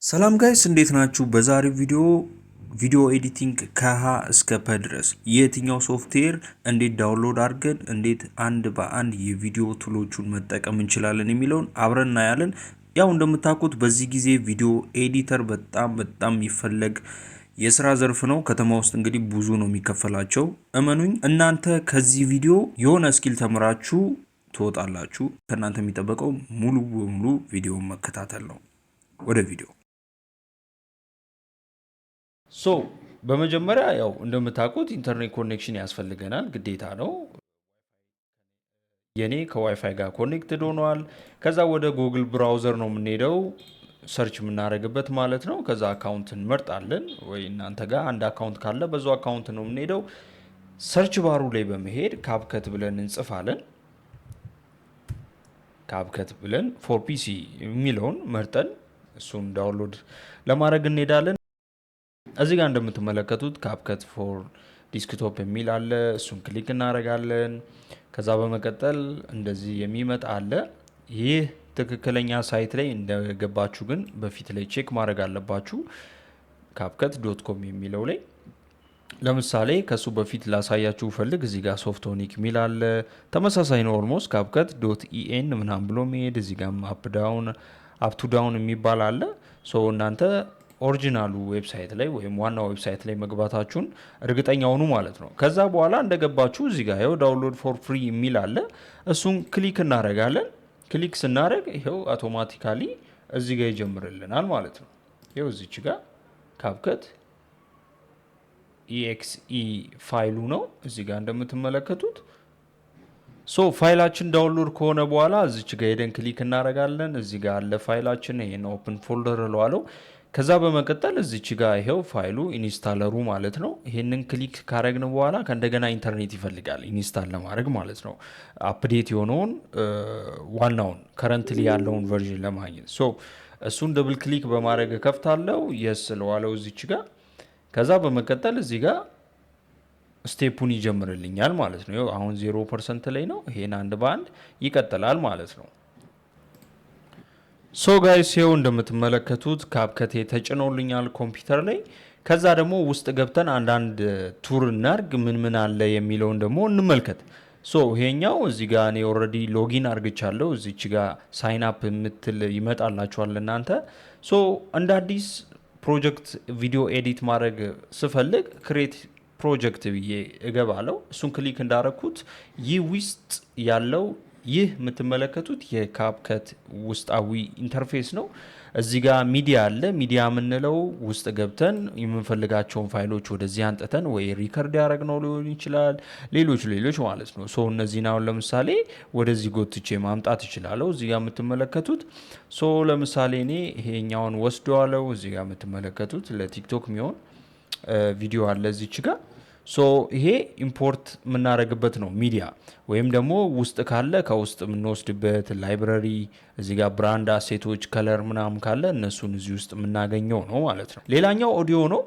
ሰላም ጋይስ እንዴት ናችሁ? በዛሬው ቪዲዮ ኤዲቲንግ ከሀ እስከ ፐ ድረስ የትኛው ሶፍትዌር እንዴት ዳውንሎድ አድርገን እንዴት አንድ በአንድ የቪዲዮ ቱሎቹን መጠቀም እንችላለን የሚለውን አብረን እናያለን። ያው እንደምታውቁት በዚህ ጊዜ ቪዲዮ ኤዲተር በጣም የሚፈለግ የስራ ዘርፍ ነው። ከተማ ውስጥ እንግዲህ ብዙ ነው የሚከፈላቸው። እመኑኝ እናንተ ከዚህ ቪዲዮ የሆነ ስኪል ተምራችሁ ትወጣላችሁ። ከእናንተ የሚጠበቀው ሙሉ በሙሉ ቪዲዮ መከታተል ነው። ወደ ቪዲዮ በመጀመሪያ ያው እንደምታውቁት ኢንተርኔት ኮኔክሽን ያስፈልገናል፣ ግዴታ ነው። የኔ ከዋይፋይ ጋር ኮኔክትድ ሆኗል። ከዛ ወደ ጉግል ብራውዘር ነው የምንሄደው፣ ሰርች የምናደርግበት ማለት ነው። ከዛ አካውንት እንመርጣለን፣ ወይ እናንተ ጋር አንድ አካውንት ካለ በዛው አካውንት ነው የምንሄደው። ሰርች ባሩ ላይ በመሄድ ካብከት ብለን እንጽፋለን። ካብከት ብለን ፎር ፒሲ የሚለውን መርጠን እሱን ዳውንሎድ ለማድረግ እንሄዳለን። እዚህ ጋር እንደምትመለከቱት ካፕከት ፎር ዲስክቶፕ የሚል አለ። እሱን ክሊክ እናደርጋለን። ከዛ በመቀጠል እንደዚህ የሚመጣ አለ። ይህ ትክክለኛ ሳይት ላይ እንደገባችሁ ግን በፊት ላይ ቼክ ማድረግ አለባችሁ። ካፕከት ዶት ኮም የሚለው ላይ ለምሳሌ ከሱ በፊት ላሳያችሁ ፈልግ እዚህ ጋር ሶፍቶኒክ የሚል አለ። ተመሳሳይ ነው ኦልሞስት ካፕከት ዶት ኢኤን ምናምን ብሎ መሄድ። እዚህ ጋር አፕቱ ዳውን የሚባል አለ። እናንተ ኦሪጂናሉ ዌብሳይት ላይ ወይም ዋናው ዌብሳይት ላይ መግባታችሁን እርግጠኛ ሆኑ ማለት ነው። ከዛ በኋላ እንደገባችሁ እዚህ ጋር ይኸው ዳውንሎድ ፎር ፍሪ የሚል አለ። እሱን ክሊክ እናደርጋለን። ክሊክ ስናደርግ ይኸው አውቶማቲካሊ እዚህ ጋር ይጀምርልናል ማለት ነው። ይኸው እዚች ጋር ካብከት ኢኤክስኢ ፋይሉ ነው እዚህ ጋር እንደምትመለከቱት። ፋይላችን ዳውንሎድ ከሆነ በኋላ እዚች ጋር ሄደን ክሊክ እናደርጋለን። እዚህ ጋር አለ ፋይላችን። ይሄን ኦፕን ፎልደር እለዋለሁ። ከዛ በመቀጠል እዚች ጋር ይሄው ፋይሉ ኢንስታለሩ ማለት ነው። ይሄንን ክሊክ ካረግን በኋላ ከእንደገና ኢንተርኔት ይፈልጋል ኢንስታል ለማድረግ ማለት ነው። አፕዴት የሆነውን ዋናውን ከረንትሊ ያለውን ቨርዥን ለማግኘት እሱን ደብል ክሊክ በማድረግ ከፍታለው የስ ለዋለው እዚች ጋር። ከዛ በመቀጠል እዚህ ጋር ስቴፑን ይጀምርልኛል ማለት ነው። አሁን 0% ላይ ነው። ይሄን አንድ በአንድ ይቀጥላል ማለት ነው። ጋይስ ይኸው እንደምትመለከቱት ካብከቴ ተጭኖልኛል ኮምፒውተር ላይ። ከዛ ደግሞ ውስጥ ገብተን አንዳንድ ቱር እናርግ ምን አለ የሚለውን ደግሞ እንመልከት። ይሄኛው እዚህ ጋር እኔ ኦልሬዲ ሎጊን አርግቻለሁ። እዚች ጋር ሳይን አፕ የምትል ይመጣላችኋል እናንተ። እንደ አዲስ ፕሮጀክት ቪዲዮ ኤዲት ማድረግ ስፈልግ ክሬት ፕሮጀክት ብዬ እገባለሁ። እሱን ክሊክ እንዳረኩት ይህ ውስጥ ያለው ይህ የምትመለከቱት የካፕከት ውስጣዊ ኢንተርፌስ ነው። እዚህ ጋር ሚዲያ አለ። ሚዲያ የምንለው ውስጥ ገብተን የምንፈልጋቸውን ፋይሎች ወደዚህ አንጥተን ወይ ሪከርድ ያደረግነው ሊሆን ይችላል፣ ሌሎች ማለት ነው። እነዚህን አሁን ለምሳሌ ወደዚህ ጎትቼ ማምጣት ይችላለሁ። እዚህ ጋር የምትመለከቱት ለምሳሌ እኔ ይሄኛውን ወስደዋለሁ። እዚህ ጋር የምትመለከቱት ለቲክቶክ የሚሆን ቪዲዮ አለ እዚች ጋር። ይሄ ኢምፖርት የምናደርግበት ነው ሚዲያ፣ ወይም ደግሞ ውስጥ ካለ ከውስጥ የምንወስድበት ላይብረሪ። እዚህ ጋር ብራንድ አሴቶች ከለር ምናምን ካለ እነሱን እዚህ ውስጥ የምናገኘው ነው ማለት ነው። ሌላኛው ኦዲዮ ነው።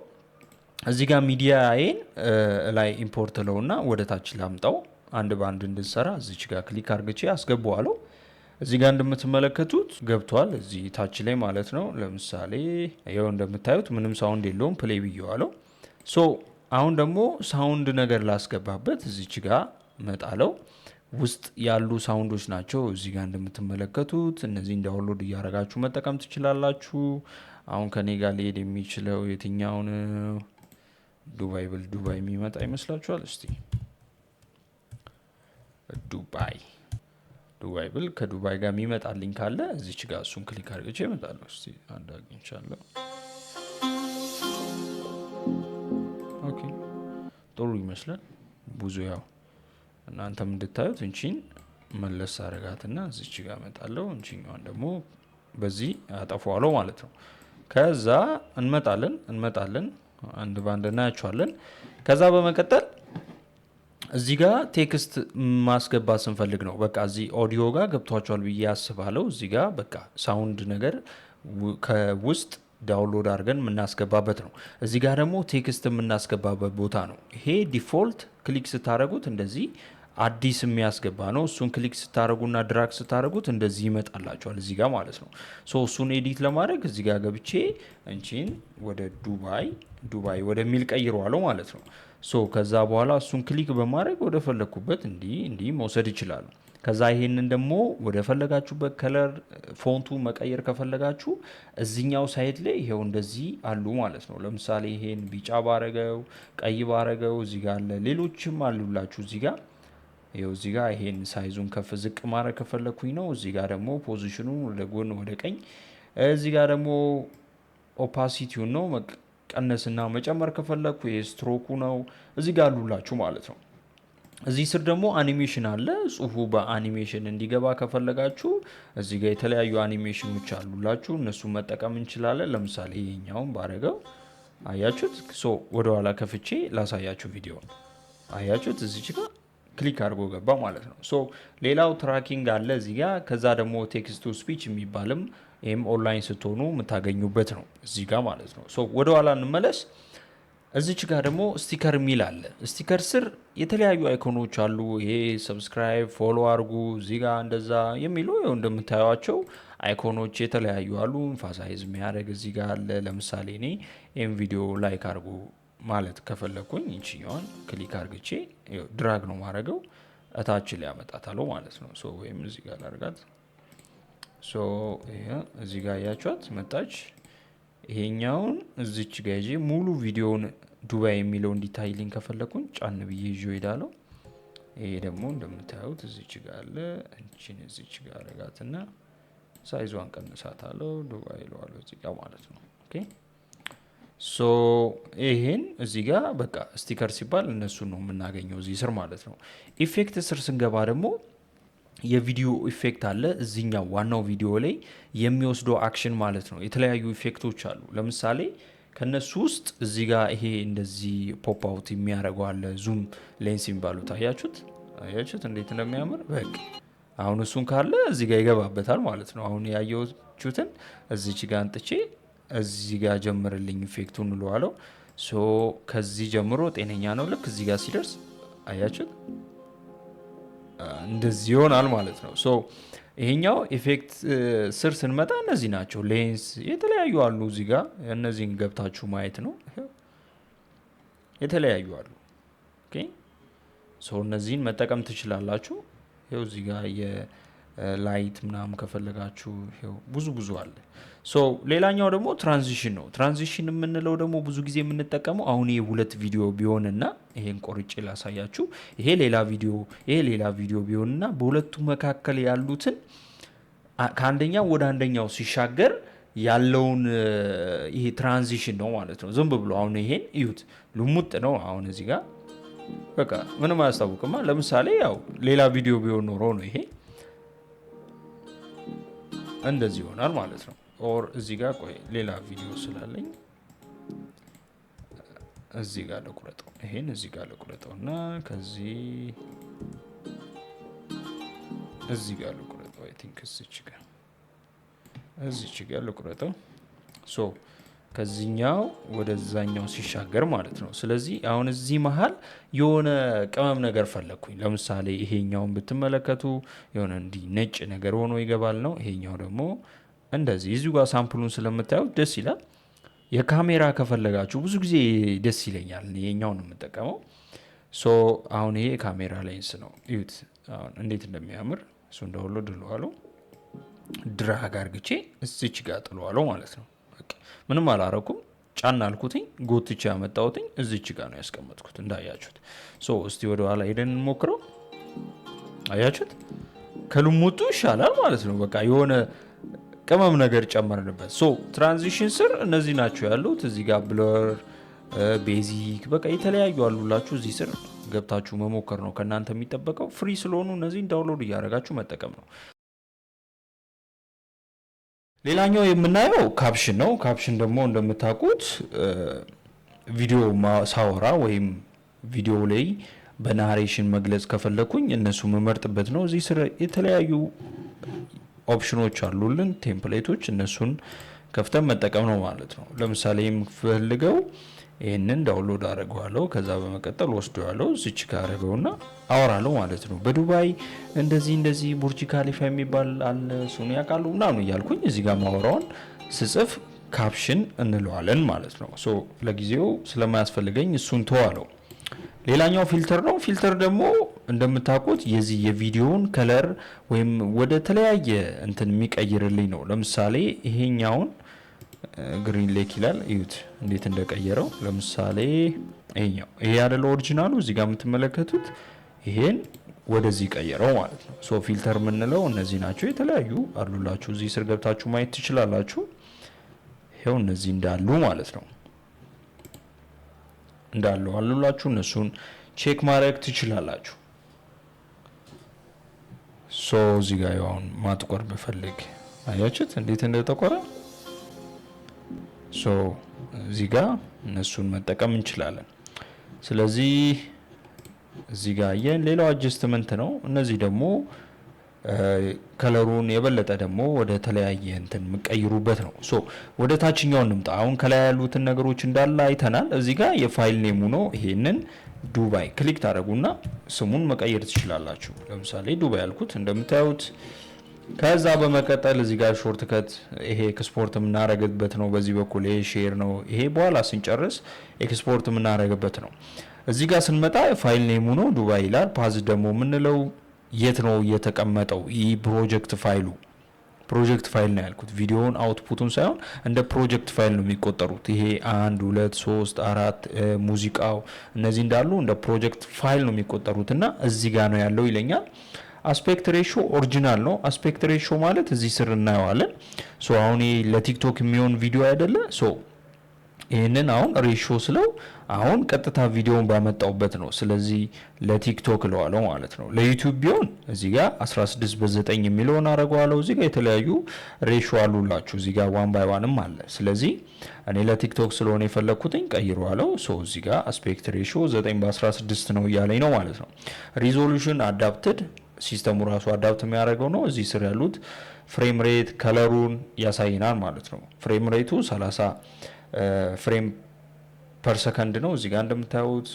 እዚህ ጋር ሚዲያዬን ላይ ኢምፖርት ለውና ወደ ታች ላምጣው አንድ በአንድ እንድንሰራ እዚች ጋር ክሊክ አርግቼ አስገባዋለሁ። እዚህ ጋር እንደምትመለከቱት ገብቷል እዚህ ታች ላይ ማለት ነው። ለምሳሌ ይኸው እንደምታዩት ምንም ሳውንድ የለውም። ፕሌይ ብየዋለው። አሁን ደግሞ ሳውንድ ነገር ላስገባበት እዚች ጋር መጣለው። ውስጥ ያሉ ሳውንዶች ናቸው እዚህ ጋር እንደምትመለከቱት። እነዚህን ዳውንሎድ እያደረጋችሁ መጠቀም ትችላላችሁ። አሁን ከኔ ጋር ሊሄድ የሚችለው የትኛውን ዱባይ ብል ዱባይ የሚመጣ ይመስላችኋል? እስቲ ዱባይ ብል ከዱባይ ጋር የሚመጣልኝ ካለ እዚች ጋር እሱን ክሊክ አድርጌ እመጣለሁ። እስቲ አንድ አግኝቻለሁ። ኦኬ ጥሩ ይመስላል። ብዙ ያው እናንተም እንድታዩት እንቺን መለስ አረጋትና እዚች ጋር እመጣለሁ። እንቺኛዋን ደግሞ በዚህ አጠፋዋለሁ ማለት ነው። ከዛ እንመጣለን አንድ ባንድ እናያቸዋለን። ከዛ በመቀጠል እዚህ ጋር ቴክስት ማስገባት ስንፈልግ ነው። በቃ እዚህ ኦዲዮ ጋር ገብቷቸዋል ብዬ አስባለሁ። እዚህ ጋር በቃ ሳውንድ ነገር ከውስጥ ዳውንሎድ አድርገን የምናስገባበት ነው። እዚህ ጋር ደግሞ ቴክስት የምናስገባበት ቦታ ነው። ይሄ ዲፎልት ክሊክ ስታደረጉት እንደዚህ አዲስ የሚያስገባ ነው። እሱን ክሊክ ስታደረጉና ድራግ ስታደረጉት እንደዚህ ይመጣላቸዋል እዚህ ጋር ማለት ነው። እሱን ኤዲት ለማድረግ እዚህ ጋር ገብቼ እንቺን ወደ ዱባይ ወደሚል ቀይረዋለሁ ማለት ነው። ከዛ በኋላ እሱን ክሊክ በማድረግ ወደ ፈለግኩበት እንዲህ መውሰድ ይችላሉ። ከዛ ይሄንን ደግሞ ወደ ፈለጋችሁበት ከለር ፎንቱ መቀየር ከፈለጋችሁ እዚኛው ሳይት ላይ ይሄው እንደዚህ አሉ ማለት ነው። ለምሳሌ ይሄን ቢጫ ባረገው፣ ቀይ ባረገው እዚህ ጋር አለ። ሌሎችም አሉላችሁ እዚህ ጋር ይሄው እዚህ ጋር ይሄን ሳይዙን ከፍ ዝቅ ማድረግ ከፈለኩኝ ነው። እዚህ ጋር ደግሞ ፖዚሽኑን ወደ ጎን ወደ ቀኝ፣ እዚህ ጋር ደግሞ ኦፓሲቲውን ነው መቀነስና መጨመር ከፈለኩ ይሄ ስትሮኩ ነው እዚህ ጋር አሉላችሁ ማለት ነው። እዚህ ስር ደግሞ አኒሜሽን አለ። ጽሁፉ በአኒሜሽን እንዲገባ ከፈለጋችሁ እዚህ ጋር የተለያዩ አኒሜሽኖች አሉላችሁ፣ እነሱን መጠቀም እንችላለን። ለምሳሌ ይሄኛውን ባረገው አያችሁት። ወደ ኋላ ከፍቼ ላሳያችሁ ቪዲዮ አያችሁት። እዚች ጋር ክሊክ አድርጎ ገባ ማለት ነው። ሌላው ትራኪንግ አለ እዚህ ጋር። ከዛ ደግሞ ቴክስት ቱ ስፒች የሚባልም ይህም ኦንላይን ስትሆኑ የምታገኙበት ነው እዚህ ጋር ማለት ነው። ወደ ኋላ እንመለስ። እዚች ጋር ደግሞ ስቲከር የሚል አለ። ስቲከር ስር የተለያዩ አይኮኖች አሉ። ይሄ ሰብስክራይብ፣ ፎሎ አድርጉ እዚህ ጋር እንደዛ የሚሉ እንደምታዩቸው አይኮኖች የተለያዩ አሉ። ኢንፋሳይዝ የሚያደርግ እዚህ ጋር አለ። ለምሳሌ እኔ ይህም ቪዲዮ ላይክ አድርጉ ማለት ከፈለግኩኝ ይችኛዋን ክሊክ አድርግቼ ድራግ ነው ማድረገው እታች ላይ ያመጣታለሁ ማለት ነው። ወይም እዚህ ጋር ላርጋት። እዚህ ጋር ያያችኋት መጣች። ይሄኛውን እዚች ጋር ይዤ ሙሉ ቪዲዮውን ዱባይ የሚለው እንዲታይልኝ ከፈለኩኝ ጫን ብዬ ይዤ ሄዳለሁ። ይሄ ደግሞ እንደምታዩት እዚች ጋር አለ። እንቺን እዚች ጋር አረጋትና ሳይዟን ቀንሳታለሁ። ዱባይ እለዋለሁ እዚህ ጋር ማለት ነው። ኦኬ ይሄን እዚህ ጋር በቃ ስቲከር ሲባል እነሱን ነው የምናገኘው እዚህ ስር ማለት ነው። ኢፌክት ስር ስንገባ ደግሞ የቪዲዮ ኢፌክት አለ እዚህኛው ዋናው ቪዲዮ ላይ የሚወስደው አክሽን ማለት ነው። የተለያዩ ኢፌክቶች አሉ። ለምሳሌ ከነሱ ውስጥ እዚህ ጋር ይሄ እንደዚህ ፖፕ አውት የሚያደርገው አለ። ዙም ሌንስ የሚባሉት አያችሁት እንዴት እንደሚያምር በቃ አሁን እሱን ካለ እዚህ ጋር ይገባበታል ማለት ነው። አሁን ያየሁትን እዚች ጋር አንጥቼ እዚህ ጋር ጀምርልኝ ኢፌክቱን እንለዋለው። ከዚህ ጀምሮ ጤነኛ ነው። ልክ እዚህ ጋር ሲደርስ አያችሁት እንደዚህ ይሆናል ማለት ነው። ይሄኛው ኢፌክት ስር ስንመጣ እነዚህ ናቸው። ሌንስ የተለያዩ አሉ እዚህ ጋር እነዚህን ገብታችሁ ማየት ነው። የተለያዩ አሉ። ኦኬ እነዚህን መጠቀም ትችላላችሁ። ይኸው እዚህ ጋር የላይት ምናምን ከፈለጋችሁ ይኸው ብዙ አለ። ሌላኛው ደግሞ ትራንዚሽን ነው። ትራንዚሽን የምንለው ደግሞ ብዙ ጊዜ የምንጠቀመው አሁን ይሄ ሁለት ቪዲዮ ቢሆንና ይሄን ቆርጬ ላሳያችሁ፣ ይሄ ሌላ ቪዲዮ ቢሆንና በሁለቱ መካከል ያሉትን ከአንደኛው ወደ አንደኛው ሲሻገር ያለውን ይሄ ትራንዚሽን ነው ማለት ነው። ዝም ብሎ አሁን ይሄን እዩት፣ ልሙጥ ነው። አሁን እዚህ ጋር በቃ ምንም አያስታውቅማ። ለምሳሌ ያው ሌላ ቪዲዮ ቢሆን ኖሮ ነው ይሄ እንደዚህ ይሆናል ማለት ነው። ኦር እዚህ ጋር ቆይ ሌላ ቪዲዮ ስላለኝ እዚህ ጋር ልቁረጠው፣ ይሄን እዚህ ጋር ልቁረጠው እና ከዚህ እዚህ ጋር ልቁረጠው። አይ ቲንክ እዚች ጋር ልቁረጠው። ከዚህኛው ወደዛኛው ሲሻገር ማለት ነው። ስለዚህ አሁን እዚህ መሀል የሆነ ቅመም ነገር ፈለግኩኝ። ለምሳሌ ይሄኛውን ብትመለከቱ የሆነ እንዲህ ነጭ ነገር ሆኖ ይገባል ነው። ይሄኛው ደግሞ እንደዚህ እዚሁ ጋር ሳምፕሉን ስለምታዩት ደስ ይላል። የካሜራ ከፈለጋችሁ ብዙ ጊዜ ደስ ይለኛል። ይሄኛውን ነው የምጠቀመው። አሁን ይሄ ካሜራ ሌንስ ነው። እዩት አሁን እንዴት እንደሚያምር። እሱ እንደሁሉ ድለዋለሁ፣ ድራግ አርግቼ እዚች ጋር ጥለዋለሁ ማለት ነው። ምንም አላረኩም። ጫና አልኩትኝ፣ ጎትቼ ያመጣሁትኝ እዚች ጋር ነው ያስቀመጥኩት እንዳያችሁት። እስቲ ወደ ኋላ ሄደን እንሞክረው። አያችሁት ከልሙጡ ይሻላል ማለት ነው። በቃ የሆነ ቅመም ነገር ጨመርንበት። ትራንዚሽን ስር እነዚህ ናቸው ያሉት። እዚህ ጋር ብለር፣ ቤዚክ በቃ የተለያዩ አሉላችሁ። እዚህ ስር ገብታችሁ መሞከር ነው ከእናንተ የሚጠበቀው። ፍሪ ስለሆኑ እነዚህን ዳውንሎድ እያደረጋችሁ መጠቀም ነው። ሌላኛው የምናየው ካፕሽን ነው። ካፕሽን ደግሞ እንደምታውቁት ቪዲዮ ሳወራ ወይም ቪዲዮ ላይ በናሬሽን መግለጽ ከፈለኩኝ እነሱ መመርጥበት ነው። እዚህ ስር የተለያዩ ኦፕሽኖች አሉልን፣ ቴምፕሌቶች፣ እነሱን ከፍተን መጠቀም ነው ማለት ነው። ለምሳሌ የምፈልገው ይሄንን ዳውንሎድ አደርገዋለሁ። ከዛ በመቀጠል ወስደዋለሁ እዚች ጋር አደርገውና አወራለሁ ማለት ነው። በዱባይ እንደዚህ ቡርጅ ካሊፋ የሚባል አለ እሱን ያውቃሉ ምናምን እያልኩኝ እዚህ ጋር ማወራውን ስጽፍ ካፕሽን እንለዋለን ማለት ነው። ሶ ለጊዜው ስለማያስፈልገኝ እሱን ተዋለው። ሌላኛው ፊልተር ነው። ፊልተር ደግሞ እንደምታውቁት የዚህ የቪዲዮውን ከለር ወይም ወደ ተለያየ እንትን የሚቀይርልኝ ነው። ለምሳሌ ይሄኛውን ግሪን ሌክ ይላል፣ እዩት እንዴት እንደቀየረው። ለምሳሌ ይሄ አይደለ ኦሪጂናሉ እዚህ ጋር የምትመለከቱት፣ ይሄን ወደዚህ ቀየረው ማለት ነው። ሶ ፊልተር የምንለው እነዚህ ናቸው። የተለያዩ አሉላችሁ፣ እዚህ ስር ገብታችሁ ማየት ትችላላችሁ። ይሄው እነዚህ እንዳሉ ማለት ነው እንዳሉ አሉላችሁ። እነሱን ቼክ ማድረግ ትችላላችሁ። ሶ እዚህ ጋር አሁን ማጥቆር ብፈልግ አያችሁት እንዴት እንደተቆረ። ሶ እዚህ ጋር እነሱን መጠቀም እንችላለን። ስለዚህ እዚህ ጋር ሌላው አጀስትመንት ነው። እነዚህ ደግሞ ከለሩን የበለጠ ደግሞ ወደ ተለያየ እንትን የምቀይሩበት ነው። ሶ ወደ ታችኛው እንምጣ። አሁን ከላይ ያሉትን ነገሮች እንዳለ አይተናል። እዚህ ጋር የፋይል ኔሙ ነው። ይሄንን ዱባይ ክሊክ ታደርጉና ስሙን መቀየር ትችላላችሁ። ለምሳሌ ዱባይ ያልኩት እንደምታዩት። ከዛ በመቀጠል እዚህ ጋር ሾርት ከት ይሄ ኤክስፖርት የምናረግበት ነው። በዚህ በኩል ይሄ ሼር ነው። ይሄ በኋላ ስንጨርስ ኤክስፖርት የምናረግበት ነው። እዚህ ጋር ስንመጣ ፋይል ኔሙ ነው ዱባይ ይላል። ፓዝ ደግሞ የምንለው የት ነው የተቀመጠው? ይህ ፕሮጀክት ፋይል ነው ያልኩት። ቪዲዮውን አውትፑቱን ሳይሆን እንደ ፕሮጀክት ፋይል ነው የሚቆጠሩት። ይሄ 1 2 3 4 ሙዚቃው እነዚህ እንዳሉ እንደ ፕሮጀክት ፋይል ነው የሚቆጠሩት እና እዚህ ጋር ነው ያለው ይለኛል። አስፔክት ሬሾ ኦሪጂናል ነው። አስፔክት ሬሾ ማለት እዚህ ስር እናየዋለን። ሶ አሁን ለቲክቶክ የሚሆን ቪዲዮ አይደለ? ሶ ይህንን አሁን ሬሾ ስለው አሁን ቀጥታ ቪዲዮውን ባመጣውበት ነው። ስለዚህ ለቲክቶክ ለዋለው ማለት ነው። ለዩቲዩብ ቢሆን እዚህ ጋር 16:9 የሚለውን አረጋዋለሁ። እዚህ ጋር የተለያዩ ሬሾ አሉላችሁ። እዚህ ጋር 1:1ም አለ። ስለዚህ እኔ ለቲክቶክ ስለሆነ የፈለኩትኝ ቀይሯለው። ሶ እዚህ ጋር አስፔክት ሬሾ 9:16 ነው እያለኝ ነው ማለት ነው። ሪዞሉሽን አዳፕትድ ሲስተሙ ራሱ አዳፕት የሚያደርገው ነው። እዚህ ስር ያሉት ፍሬም ሬት ከለሩን ያሳይናል ማለት ነው። ፍሬም ሬቱ 30 ፍሬም ፐር ሰከንድ ነው። እዚህ ጋር እንደምታዩት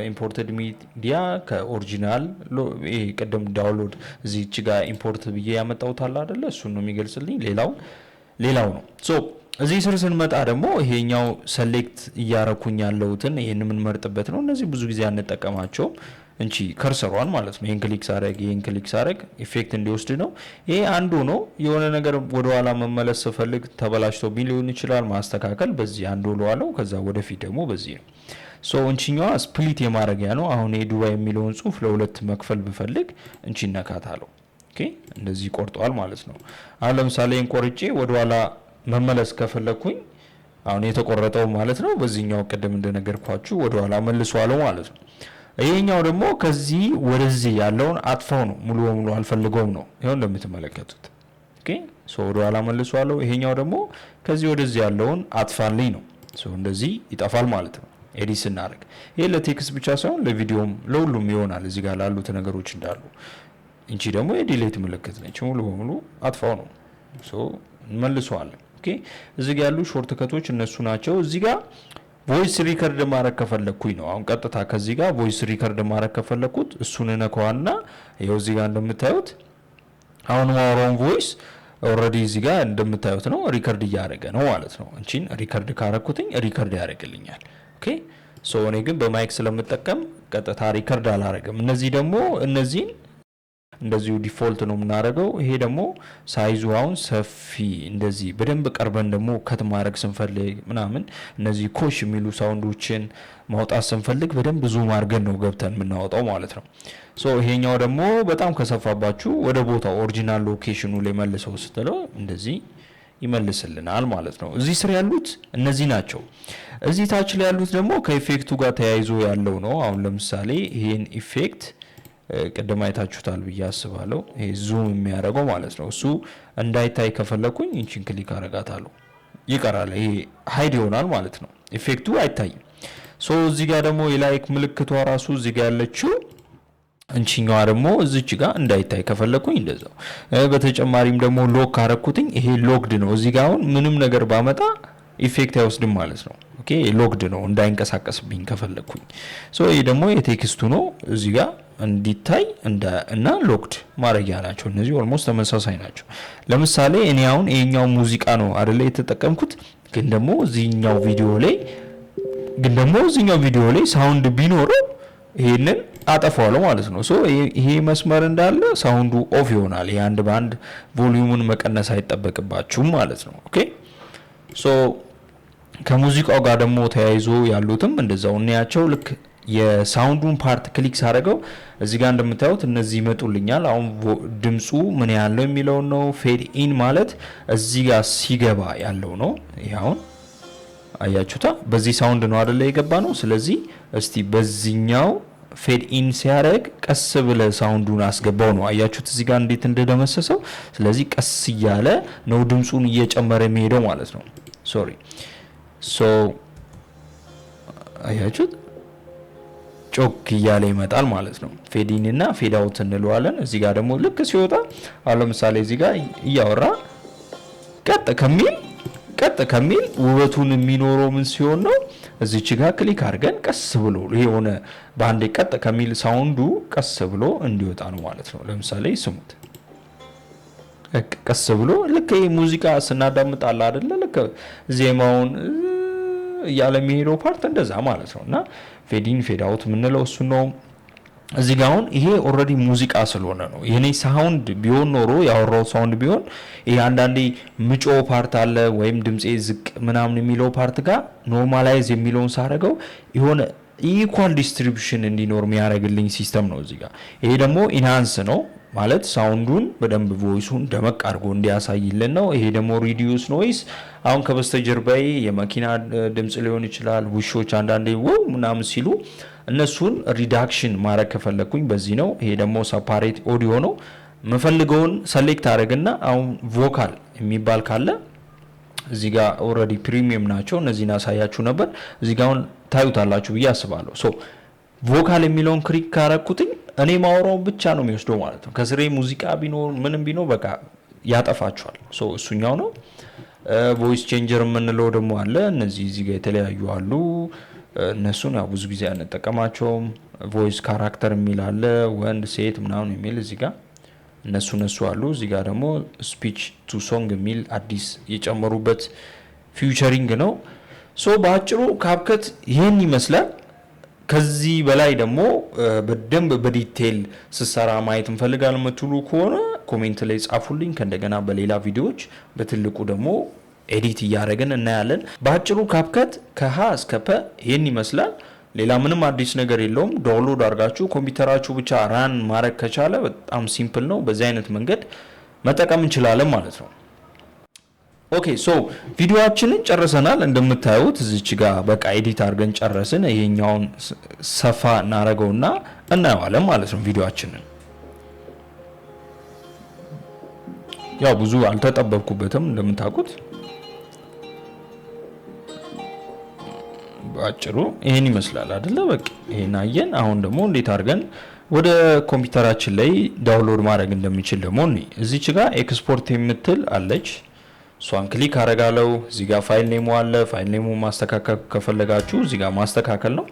ኢምፖርትድ ሚዲያ ከኦሪጂናል ይሄ ቀደም ዳውንሎድ እዚህች ጋር ኢምፖርት ብዬ ያመጣሁት አለ አይደለ? እሱን ነው የሚገልጽልኝ። ሌላው ነው። ሶ እዚህ ስር ስንመጣ ደግሞ ይሄኛው ሰሌክት እያረኩኝ ያለውትን ይሄን የምንመርጥበት ነው። እነዚህ ብዙ ጊዜ አንጠቀማቸውም እንቺ ከርሰሯን ማለት ነው። ይሄን ክሊክ ሳረግ ኢፌክት እንዲወስድ ነው። ይሄ አንዱ ነው። የሆነ ነገር ወደ ኋላ መመለስ ስፈልግ ተበላሽቶ ሊሆን ይችላል፣ ማስተካከል በዚህ አንዱ ለዋለው። ከዛ ወደፊት ደግሞ በዚህ ነው። ሶ እንቺኛዋ ስፕሊት የማድረጊያ ነው። አሁን የዱባይ የሚለውን ጽሁፍ ለሁለት መክፈል ብፈልግ እንቺ ነካታለው። ኦኬ እንደዚህ ቆርጧል ማለት ነው። አሁን ለምሳሌ ቆርጬ ወደ ኋላ መመለስ ከፈለኩኝ አሁን የተቆረጠው ማለት ነው በዚህኛው ቀደም እንደነገርኳችሁ ወደ ኋላ መልሷለው ማለት ነው። ይሄኛው ደግሞ ከዚህ ወደዚህ ያለውን አጥፋው ነው። ሙሉ በሙሉ አልፈልገውም ነው። ይሄው እንደምትመለከቱት ኦኬ ሶ ወደ ኋላ መልሷለው። ይሄኛው ደግሞ ከዚህ ወደዚህ ያለውን አጥፋልኝ ነው። ሶ እንደዚህ ይጠፋል ማለት ነው ኤዲት ስናደርግ። ይሄ ለቴክስት ብቻ ሳይሆን ለቪዲዮም ለሁሉም ይሆናል። እዚህ ጋር ላሉት ነገሮች እንዳሉ እንቺ ደግሞ የዲሌት ምልክት ነች። ሙሉ በሙሉ አጥፋው ነው። ሶ እንመልሰዋለን። ኦኬ እዚህ ጋር ያሉ ሾርት ከቶች እነሱ ናቸው። እዚህ ጋር ቮይስ ሪከርድ ማድረግ ከፈለኩኝ ነው። አሁን ቀጥታ ከዚህ ጋር ቮይስ ሪከርድ ማድረግ ከፈለኩት እሱን ነካዋና ይሄው እዚህ ጋር እንደምታዩት አሁን ማውራውን ቮይስ ኦልሬዲ እዚህ ጋር እንደምታዩት ነው ሪከርድ እያደረገ ነው ማለት ነው። እንቺን ሪከርድ ካረኩትኝ ሪከርድ ያደርግልኛል። ኦኬ ሶ እኔ ግን በማይክ ስለምጠቀም ቀጥታ ሪከርድ አላረግም። እነዚህ ደግሞ እነዚህን እንደዚሁ ዲፎልት ነው የምናደርገው። ይሄ ደግሞ ሳይዙ አሁን ሰፊ እንደዚህ በደንብ ቀርበን ደግሞ ከት ማድረግ ስንፈልግ ምናምን እነዚህ ኮሽ የሚሉ ሳውንዶችን ማውጣት ስንፈልግ በደንብ ዙም አድርገን ነው ገብተን የምናወጣው ማለት ነው። ሶ ይሄኛው ደግሞ በጣም ከሰፋባችሁ ወደ ቦታው ኦሪጂናል ሎኬሽኑ ላይ መልሰው ስትለው እንደዚህ ይመልስልናል ማለት ነው። እዚህ ስር ያሉት እነዚህ ናቸው። እዚህ ታች ላይ ያሉት ደግሞ ከኢፌክቱ ጋር ተያይዞ ያለው ነው። አሁን ለምሳሌ ይሄን ኢፌክት ቀደም አይታችሁታል ብዬ አስባለሁ። ይሄ ዙም የሚያደርገው ማለት ነው። እሱ እንዳይታይ ከፈለኩኝ እንቺን ክሊክ አረጋታለሁ፣ ይቀራል። ይሄ ሃይድ ይሆናል ማለት ነው። ኢፌክቱ አይታይም። ሶ እዚህ ጋር ደግሞ የላይክ ምልክቷ ራሱ እዚህ ጋር ያለችው እንቺኛዋ ደግሞ እዚች ጋር እንዳይታይ ከፈለኩኝ እንደዛው። በተጨማሪም ደግሞ ሎክ ካረኩትኝ ይሄ ሎክድ ነው። እዚህ ጋር አሁን ምንም ነገር ባመጣ ኢፌክት አይወስድም ማለት ነው። ኦኬ ኦኬ ሎክድ ነው እንዳይንቀሳቀስብኝ ከፈለኩኝ። ሶ ይሄ ደግሞ የቴክስቱ ነው እዚህ ጋር እንዲታይ እና ሎክድ ማድረጊያ ናቸው። እነዚህ ኦልሞስት ተመሳሳይ ናቸው። ለምሳሌ እኔ አሁን ይሄኛው ሙዚቃ ነው አይደለ የተጠቀምኩት፣ ግን ደግሞ እዚህኛው ቪዲዮ ላይ ሳውንድ ቢኖረው ይሄንን አጠፋዋለሁ ማለት ነው። ሶ ይሄ መስመር እንዳለ ሳውንዱ ኦፍ ይሆናል። ይሄ አንድ በአንድ ቮሊዩሙን መቀነስ አይጠበቅባችሁም ማለት ነው። ኦኬ ሶ ከሙዚቃው ጋር ደግሞ ተያይዞ ያሉትም እንደዛው እናያቸው። ልክ የሳውንዱን ፓርት ክሊክ ሳደርገው እዚህ ጋር እንደምታዩት እነዚህ ይመጡልኛል። አሁን ድምፁ ምን ያለው የሚለው ነው። ፌድ ኢን ማለት እዚህ ጋር ሲገባ ያለው ነው። ይሄውን አያችሁታ፣ በዚህ ሳውንድ ነው አይደለ የገባ ነው። ስለዚህ እስቲ በዚህኛው ፌድ ኢን ሲያደርግ ቀስ ብለ ሳውንዱን አስገባው ነው። አያችሁት እዚህ ጋር እንዴት እንደደመሰሰው። ስለዚህ ቀስ እያለ ነው ድምፁን እየጨመረ የሚሄደው ማለት ነው። ሶሪ ሶ አያችሁት ጮክ እያለ ይመጣል ማለት ነው። ፌድ ኢን እና ፌድ አውት እንለዋለን። እዚህ ጋር ደግሞ ልክ ሲወጣ አሁን ለምሳሌ እዚህ ጋር እያወራ ቀጥ ከሚል ውበቱን የሚኖረው ምን ሲሆን ነው? እዚች ጋር ክሊክ አድርገን ቀስ ብሎ የሆነ በአንዴ ቀጥ ከሚል ሳውንዱ ቀስ ብሎ እንዲወጣ ነው ማለት ነው። ለምሳሌ ስሙት። ቀስ ብሎ ልክ ይሄ ሙዚቃ ስናዳምጣላ አይደለ? ልክ ዜማውን እያለ የሚሄደው ፓርት እንደዛ ማለት ነው። እና ፌድ ኢን ፌድ አውት የምንለው እሱ ነው። እዚህ ጋር አሁን ይሄ ኦልሬዲ ሙዚቃ ስለሆነ ነው። የኔ ሳውንድ ቢሆን ኖሮ ያወራው ሳውንድ ቢሆን ይሄ አንዳንዴ ምጮ ፓርት አለ ወይም ድምጼ ዝቅ ምናምን የሚለው ፓርት ጋር ኖርማላይዝ የሚለውን ሳረገው የሆነ ኢኳል ዲስትሪቢዩሽን እንዲኖር የሚያደርግልኝ ሲስተም ነው እዚህ ጋር። ይሄ ደግሞ ኢንሃንስ ነው ማለት ሳውንዱን በደንብ ቮይሱን ደመቅ አድርጎ እንዲያሳይልን ነው። ይሄ ደግሞ ሪዲዩስ ኖይስ፣ አሁን ከበስተጀርባዬ የመኪና ድምጽ ሊሆን ይችላል፣ ውሾች አንዳንዴ ወው ምናምን ሲሉ እነሱን ሪዳክሽን ማድረግ ከፈለኩኝ በዚህ ነው። ይሄ ደግሞ ሰፓሬት ኦዲዮ ነው። የምፈልገውን ሰሌክት አድርግና አሁን ቮካል የሚባል ካለ እዚህ ጋር ኦልሬዲ ፕሪሚየም ናቸው። እነዚህን አሳያችሁ ነበር። እዚህ ጋር አሁን ታዩታላችሁ ብዬ አስባለሁ። ሶ ቮካል የሚለውን ክሊክ ካረኩትኝ እኔ ማወራው ብቻ ነው የሚወስደው ማለት ነው። ከስሬ ሙዚቃ ቢኖር ምንም ቢኖር በቃ ያጠፋቸዋል። ሶ እሱኛው ነው። ቮይስ ቼንጀር የምንለው ደግሞ አለ። እነዚህ እዚህ ጋር የተለያዩ አሉ። እነሱን ያው ብዙ ጊዜ አንጠቀማቸውም። ቮይስ ካራክተር የሚል አለ፣ ወንድ ሴት ምናምን የሚል እዚህ ጋር እነሱ አሉ። እዚህ ጋር ደግሞ ስፒች ቱ ሶንግ የሚል አዲስ የጨመሩበት ፊውቸሪንግ ነው። ሶ በአጭሩ ካፕከት ይህን ይመስላል። ከዚህ በላይ ደግሞ በደንብ በዲቴል ስሰራ ማየት እንፈልጋለን የምትሉ ከሆነ ኮሜንት ላይ ጻፉልኝ። ከእንደገና በሌላ ቪዲዮዎች በትልቁ ደግሞ ኤዲት እያደረግን እናያለን። በአጭሩ ካፕከት ከሀ እስከ ፐ ይህን ይመስላል። ሌላ ምንም አዲስ ነገር የለውም። ዳውንሎድ አድርጋችሁ ኮምፒውተራችሁ ብቻ ራን ማድረግ ከቻለ በጣም ሲምፕል ነው። በዚህ አይነት መንገድ መጠቀም እንችላለን ማለት ነው። ኦኬ ሶ ቪዲዮአችንን ጨርሰናል። እንደምታዩት እዚች ጋር በቃ ኤዲት አድርገን ጨረስን። ይሄኛውን ሰፋ እናደርገውና እናየዋለን ማለት ነው ቪዲዮአችንን። ያው ብዙ አልተጠበብኩበትም እንደምታውቁት። በአጭሩ ይሄን ይመስላል አይደለ? በቃ ይሄን አየን። አሁን ደግሞ እንዴት አድርገን ወደ ኮምፒውተራችን ላይ ዳውንሎድ ማድረግ እንደሚችል ደግሞ እዚች ጋር ኤክስፖርት የምትል አለች። እሷን ክሊክ አረጋለው። እዚህ ጋር ፋይል ኔሙ አለ። ፋይል ኔሙ ማስተካከል ከፈለጋችሁ እዚህ ጋር ማስተካከል ነው።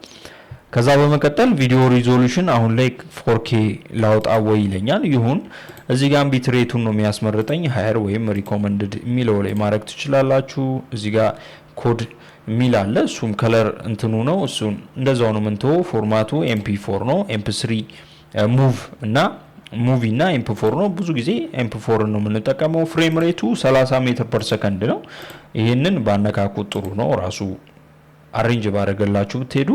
ከዛ በመቀጠል ቪዲዮ ሪዞሉሽን አሁን ላይ 4K ላውጣ ወይ ይለኛል። ይሁን እዚህ ጋር ቢት ሬቱን ነው የሚያስመርጠኝ። ሃየር ወይም ሪኮመንድድ የሚለው ላይ ማድረግ ትችላላችሁ። እዚህ ጋር ኮድ የሚል አለ። እሱም ከለር እንትኑ ነው። እሱን እንደዛው ነው ምንተው። ፎርማቱ MP4 ነው። MP3 ሙቭ እና ሙቪ እና MP4 ነው። ብዙ ጊዜ MP4 ነው የምንጠቀመው። ፍሬም ሬቱ 30 ሜትር ፐር ሰከንድ ነው። ይሄንን ባነካኩት ጥሩ ነው። ራሱ አሬንጅ ባረገላችሁ ብትሄዱ።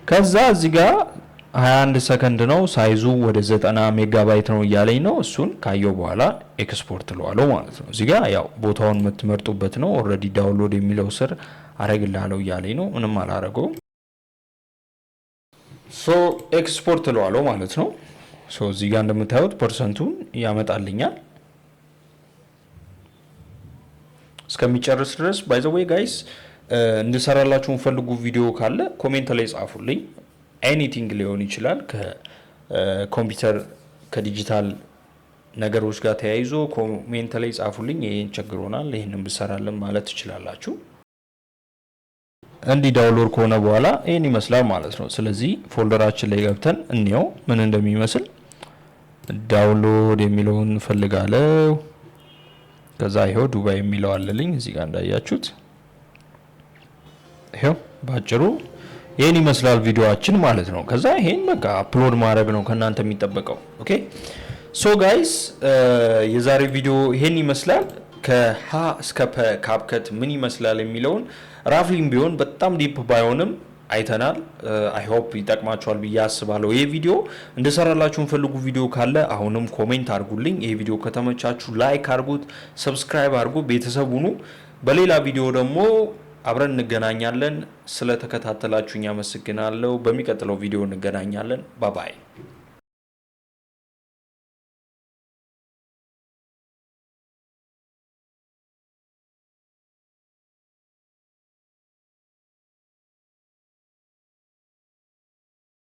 ከዛ እዚህ ጋር 21 ሰከንድ ነው። ሳይዙ ወደ 90 ሜጋባይት ነው እያለኝ ነው። እሱን ካየው በኋላ ኤክስፖርት ለዋለው ማለት ነው። እዚህ ጋር ያው ቦታውን የምትመርጡበት ነው። ኦልሬዲ ዳውንሎድ የሚለው ስር አረግላለው እያለኝ ነው። ምንም አላረገው። ሶ ኤክስፖርት ለዋለው ማለት ነው። ሶ እዚህ ጋር እንደምታዩት ፐርሰንቱን ያመጣልኛል እስከሚጨርስ ድረስ። ባይ ዘ ዌይ ጋይስ እንድሰራላችሁ ፈልጉ ቪዲዮ ካለ ኮሜንት ላይ ጻፉልኝ። ኤኒቲንግ ሊሆን ይችላል ከኮምፒውተር ከዲጂታል ነገሮች ጋር ተያይዞ ኮሜንት ላይ ጻፉልኝ። ይሄን ቸግሮናል፣ ይሄንን ብሰራለን ማለት ትችላላችሁ። እንዲ ዳውንሎድ ከሆነ በኋላ ይሄን ይመስላል ማለት ነው። ስለዚህ ፎልደራችን ላይ ገብተን እንየው ምን እንደሚመስል። ዳውንሎድ የሚለውን ፈልጋለሁ። ከዛ ይሄው ዱባይ የሚለው አለልኝ እዚህ ጋር እንዳያችሁት። ይሄው ባጭሩ ይሄን ይመስላል ቪዲዮአችን ማለት ነው። ከዛ ይሄን በቃ አፕሎድ ማድረግ ነው ከናንተ የሚጠበቀው። ኦኬ ሶ ጋይስ የዛሬ ቪዲዮ ይሄን ይመስላል። ከሀ እስከ ፐ ካፕከት ምን ይመስላል የሚለውን ራፍሊም ቢሆን በጣም ዲፕ ባይሆንም አይተናል። አይ ሆፕ ይጠቅማችኋል ብዬ አስባለሁ። ይሄ ቪዲዮ እንደሰራላችሁን ፈልጉ ቪዲዮ ካለ አሁንም ኮሜንት አድርጉልኝ። ይሄ ቪዲዮ ከተመቻችሁ ላይክ አድርጉት፣ ሰብስክራይብ አድርጉ፣ ቤተሰቡኑ። በሌላ ቪዲዮ ደግሞ አብረን እንገናኛለን። ስለተከታተላችሁኝ አመሰግናለሁ። በሚቀጥለው ቪዲዮ እንገናኛለን። ባይ ባይ።